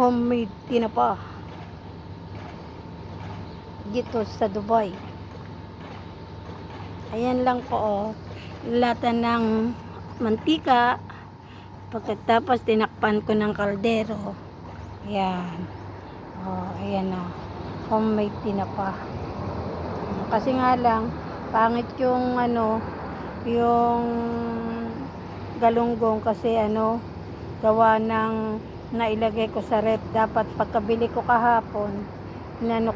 homemade tinapa dito sa Dubai. Ayan lang po, oh. Lata ng mantika, pagkatapos tinakpan ko ng kaldero. Ayan. Oh, ayan na. Homemade tinapa. Kasi nga lang, pangit yung yung galunggong kasi gawa ng nailagay ko sa rep. Dapat pagkabili ko kahapon,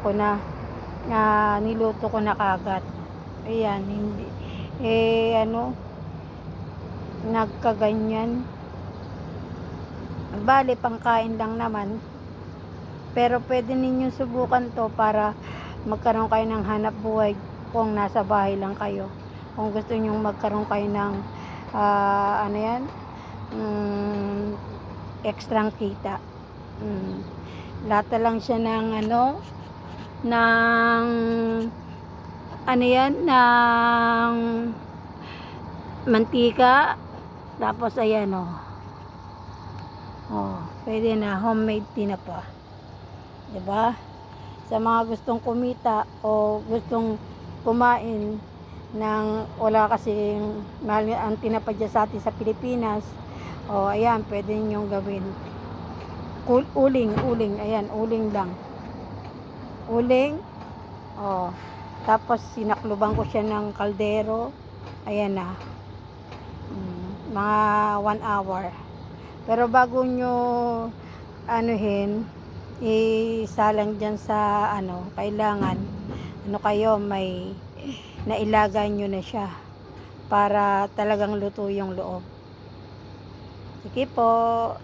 ko na, niluto ko na kagad. Ayan, hindi nagkaganyan. Bali, pangkain lang naman. Pero pwede ninyong subukan to para magkaroon kayo ng hanap buhay kung nasa bahay lang kayo. Kung gusto nyong magkaroon kayo ng extrang kita. Lata lang siya ng ng mantika. Tapos ayan, pwede na, homemade tinapa. Diba? Sa mga gustong kumita o gustong kumain ng wala kasing mahal ang tinapa dyan sa atin sa Pilipinas, ayan, pwede ninyong gawin. Uling, ayan, uling lang. Uling, tapos sinakluban ko siya ng kaldero. Ayan na. Mga 1 hour. Pero bago nyo isalang dyan sa kailangan kayo may nailagay nyo na siya para talagang luto yung loob. Sige po.